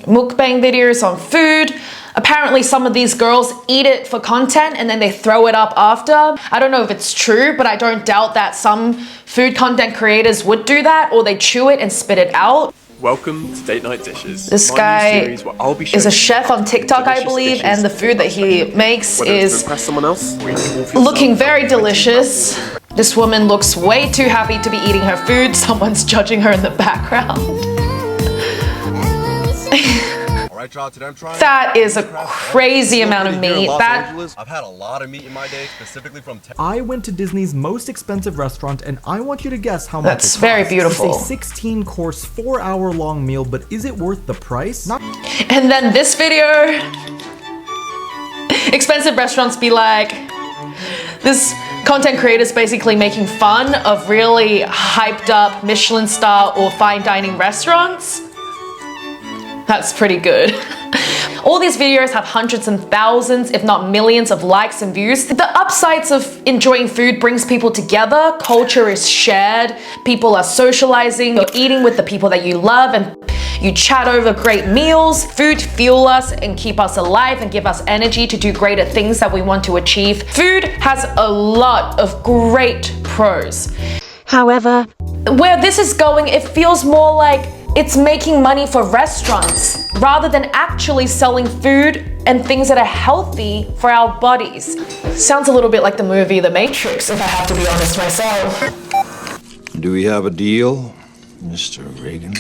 mukbang videos on food. Apparently some of these girls eat it for content and then they throw it up after. I don't know if it's true, but I don't doubt that some food content creators would do that, or they chew it and spit it out. Welcome to Date Night Dishes. This guy is a chef on TikTok, I believe, and the food that he makes is looking very delicious. This woman looks way too happy to be eating her food. Someone's judging her in the background. That is a crazy amount of meat. I've had a lot of meat in my day, specifically from I went to Disney's most expensive restaurant and I want you to guess how much That's very beautiful. It's a 16-course, 4-hour-long meal, but is it worth the price? And then this video, expensive restaurants be like, this content creators basically making fun of really hyped up Michelin star or fine dining restaurants. That's pretty good. All these videos have hundreds and thousands, if not millions of likes and views. The upsides of enjoying food brings people together, culture is shared, people are socializing, you're eating with the people that you love, and you chat over great meals. Food fuel us and keep us alive and give us energy to do greater things that we want to achieve. Food has a lot of great pros. However, where this is going, it feels more like it's making money for restaurants rather than actually selling food and things that are healthy for our bodies. Sounds a little bit like the movie The Matrix, if I have to be honest myself. Do we have a deal, Mr. Reagan?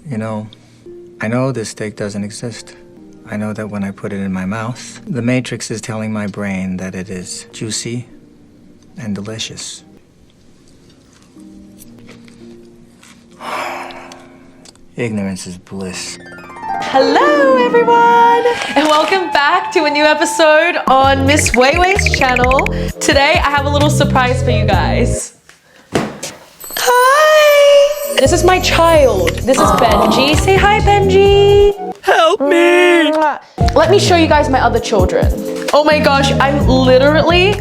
You know, I know this steak doesn't exist. I know that when I put it in my mouth, the Matrix is telling my brain that it is juicy and delicious. Ignorance is bliss. Hello everyone, and welcome back to a new episode on Miss Weiwei's channel. Today I have a little surprise for you guys. Hi! This is my child. This is Benji. Say hi, Benji. Help me! Let me show you guys my other children. Oh my gosh, I'm literally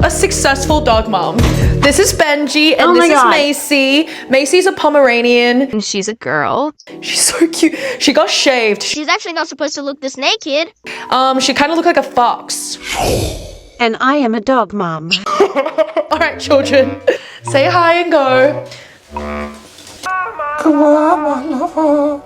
a successful dog mom. This is Benji, and this is Macy. Macy's a Pomeranian. and she's a girl. She's so cute. She got shaved. She's actually not supposed to look this naked. She kind of looked like a fox. And I am a dog mom. All right, children, say hi and go. Goodbye, my lover.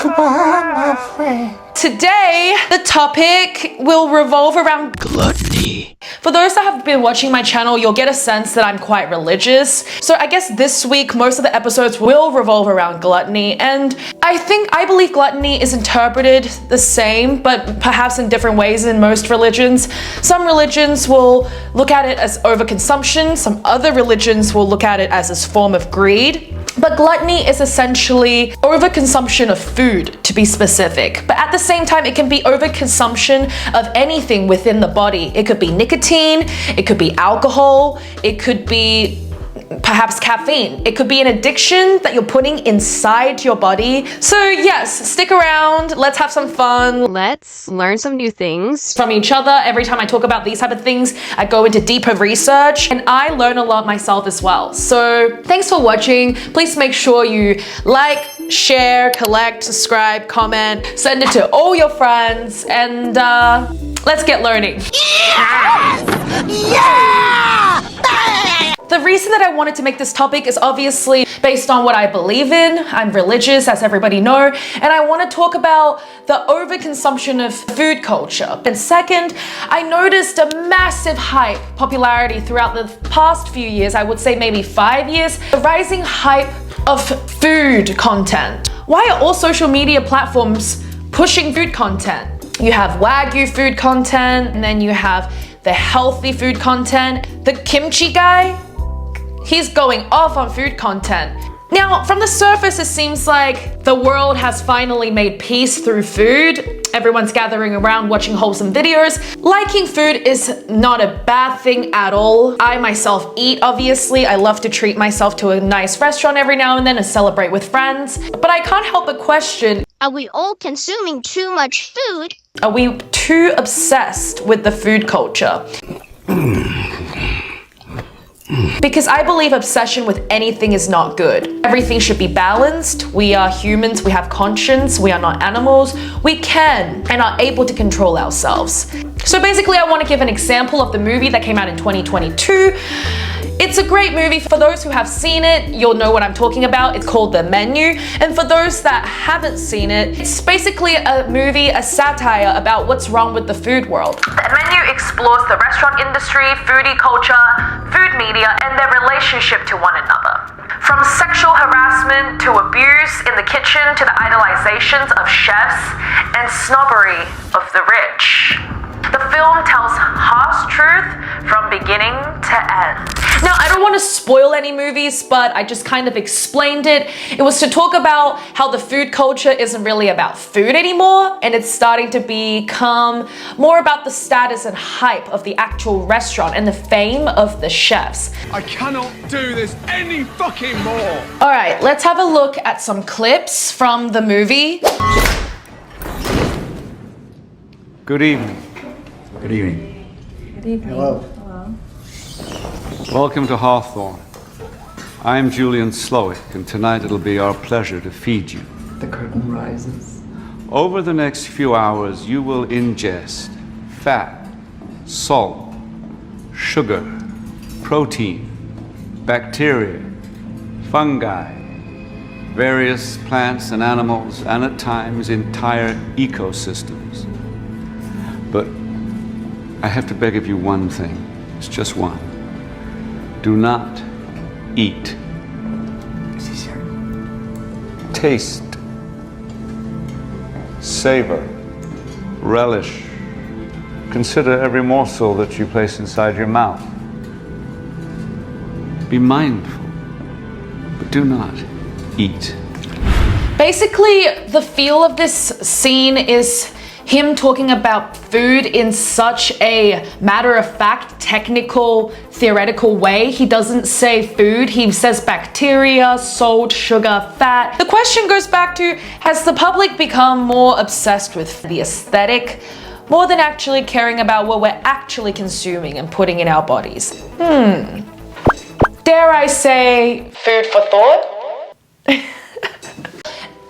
Goodbye, my friend. Today, the topic will revolve around Gluttony. For those that have been watching my channel, you'll get a sense that I'm quite religious. So I guess this week, most of the episodes will revolve around gluttony. And I believe gluttony is interpreted the same, but perhaps in different ways in most religions. Some religions will look at it as overconsumption. Some other religions will look at it as a form of greed. But gluttony is essentially overconsumption of food, to be specific. But at the same time, it can be overconsumption of anything within the body. It could be nicotine, it could be alcohol, it could be perhaps caffeine. It could be an addiction that you're putting inside your body. So yes, stick around, let's have some fun. Let's learn some new things From each other. Every time I talk about these type of things, I go into deeper research and I learn a lot myself as well. So thanks for watching. Please make sure you like, share, collect, subscribe, comment, send it to all your friends, and let's get learning. The reason that I wanted to make this topic is obviously based on what I believe in. I'm religious, as everybody know, and I want to talk about the overconsumption of food culture. And second, I noticed a massive hype popularity throughout the past few years, I would say maybe 5 years, the rising hype of food content. Why are all social media platforms pushing food content? You have Wagyu food content, and then you have the healthy food content. The kimchi guy, he's going off on food content. Now, from the surface, it seems like the world has finally made peace through food. Everyone's gathering around watching wholesome videos. Liking food is not a bad thing at all. I myself eat, obviously. I love to treat myself to a nice restaurant every now and then and celebrate with friends. But I can't help but question, Are we all consuming too much food? are we too obsessed with the food culture? Because I believe obsession with anything is not good. Everything should be balanced. We are humans, we have conscience, we are not animals. We can and are able to control ourselves. So basically, I want to give an example of the movie that came out in 2022. It's a great movie. For those who have seen it, you'll know what I'm talking about. It's called The Menu. And for those that haven't seen it, it's basically a movie, a satire about what's wrong with the food world. The Menu explores the restaurant industry, foodie culture, food media, and their relationship to one another. From sexual harassment to abuse in the kitchen to the idolizations of chefs and snobbery of the rich. The film tells harsh truth from beginning to end. Now, I don't want to spoil any movies, but I just kind of explained it. It was to talk about how the food culture isn't really about food anymore, and it's starting to become more about the status and hype of the actual restaurant and the fame of the chefs. I cannot do this any fucking more. All right, let's have a look at some clips from the movie. Good evening. Good evening. Good evening. Hello. Welcome to Hawthorne. I'm Julian Slowick, and tonight it'll be our pleasure to feed you. The curtain rises. Over the next few hours, you will ingest fat, salt, sugar, protein, bacteria, fungi, various plants and animals, and at times entire ecosystems. But I have to beg of you one thing. It's just one. Do not eat. Taste. Savor. Relish. Consider every morsel that you place inside your mouth. Be mindful, but do not eat. Basically, the feel of this scene is him talking about food in such a matter-of-fact, technical, theoretical way. He doesn't say food, he says bacteria, salt, sugar, fat. The question goes back to, has the public become more obsessed with the aesthetic more than actually caring about what we're actually consuming and putting in our bodies? Dare I say, food for thought?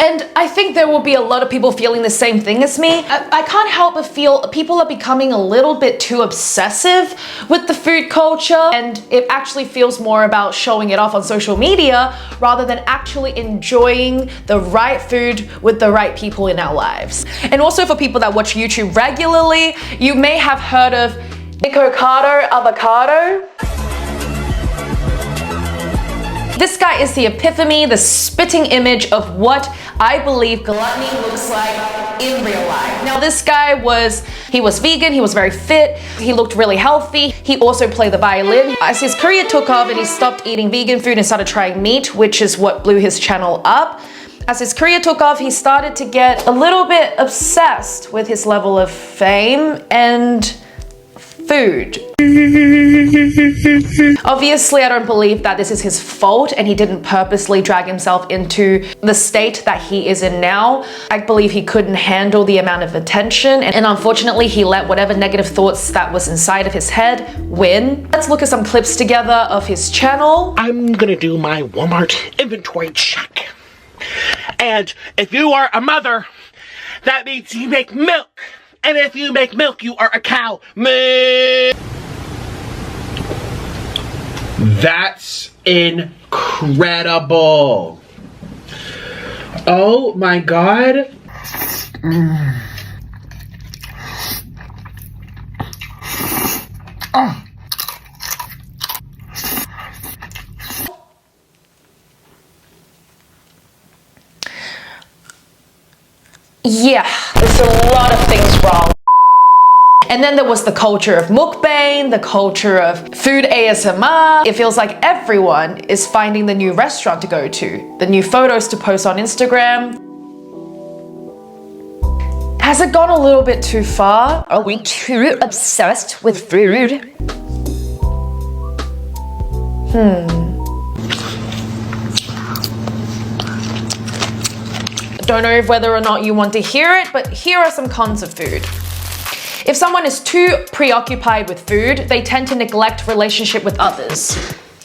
And I think there will be a lot of people feeling the same thing as me. I can't help but feel people are becoming a little bit too obsessive with the food culture, and it actually feels more about showing it off on social media rather than actually enjoying the right food with the right people in our lives. And also for people that watch YouTube regularly, you may have heard of Nikocado Avocado. This guy is the epiphany, the spitting image of what I believe gluttony looks like in real life. Now this guy was vegan, he was very fit, he looked really healthy. He also played the violin. As his career took off and he stopped eating vegan food and started trying meat, which is what blew his channel up. As his career took off, he started to get a little bit obsessed with his level of fame and food. Obviously, I don't believe that this is his fault and he didn't purposely drag himself into the state that he is in now. I believe he couldn't handle the amount of attention, and unfortunately he let whatever negative thoughts that was inside of his head win. Let's look at some clips together of his channel. I'm gonna do my Walmart inventory check. And if you are a mother, that means you make milk. And if you make milk, you are a cow. That's incredible. Oh my God. Oh. Yeah, there's a lot of things wrong. And then there was the culture of mukbang, the culture of food ASMR. It feels like everyone is finding the new restaurant to go to, the new photos to post on Instagram. Has it gone a little bit too far? Are we too obsessed with food? Don't know whether or not you want to hear it, but here are some cons of food. If someone is too preoccupied with food, they tend to neglect relationship with others.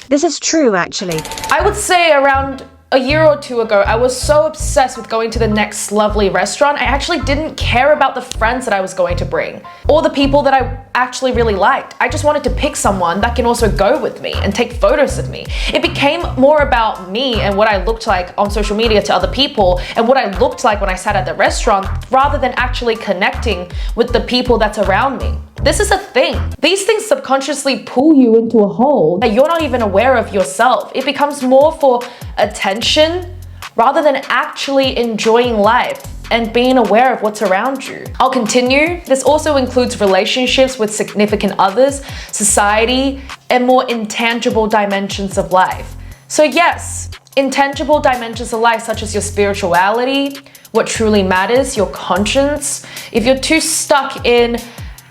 This is true, actually. I would say around a year or two ago, I was so obsessed with going to the next lovely restaurant, I actually didn't care about the friends that I was going to bring or the people that I actually really liked. I just wanted to pick someone that can also go with me and take photos of me. It became more about me and what I looked like on social media to other people and what I looked like when I sat at the restaurant rather than actually connecting with the people that's around me. This is a thing. These things subconsciously pull you into a hole that you're not even aware of yourself. It becomes more for attention rather than actually enjoying life and being aware of what's around you. I'll continue. This also includes relationships with significant others, society, and more intangible dimensions of life. So yes, intangible dimensions of life such as your spirituality, what truly matters, your conscience. If you're too stuck in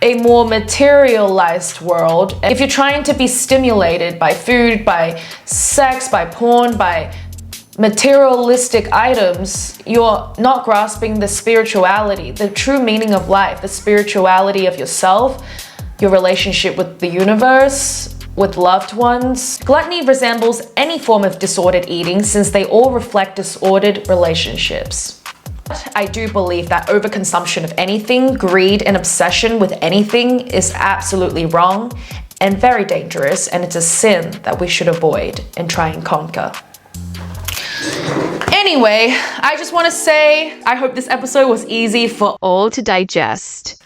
a more materialized world, if you're trying to be stimulated by food, by sex, by porn, by materialistic items, you're not grasping the spirituality, the true meaning of life, the spirituality of yourself, your relationship with the universe, with loved ones. Gluttony resembles any form of disordered eating since they all reflect disordered relationships. I do believe that overconsumption of anything, greed and obsession with anything is absolutely wrong and very dangerous, and it's a sin that we should avoid and try and conquer. Anyway, I just want to say I hope this episode was easy for all to digest.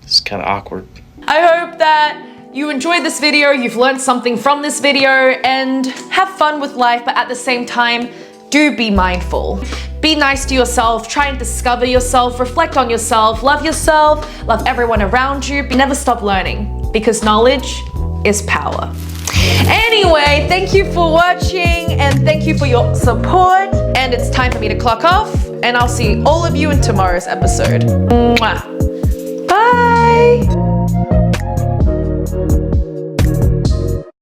It's kind of awkward. I hope that you enjoyed this video, you've learned something from this video, and have fun with life, but at the same time, do be mindful. Be nice to yourself, try and discover yourself, reflect on yourself, love everyone around you, but never stop learning because knowledge is power. Anyway, thank you for watching and thank you for your support. And it's time for me to clock off, and I'll see all of you in tomorrow's episode. Mwah. Bye!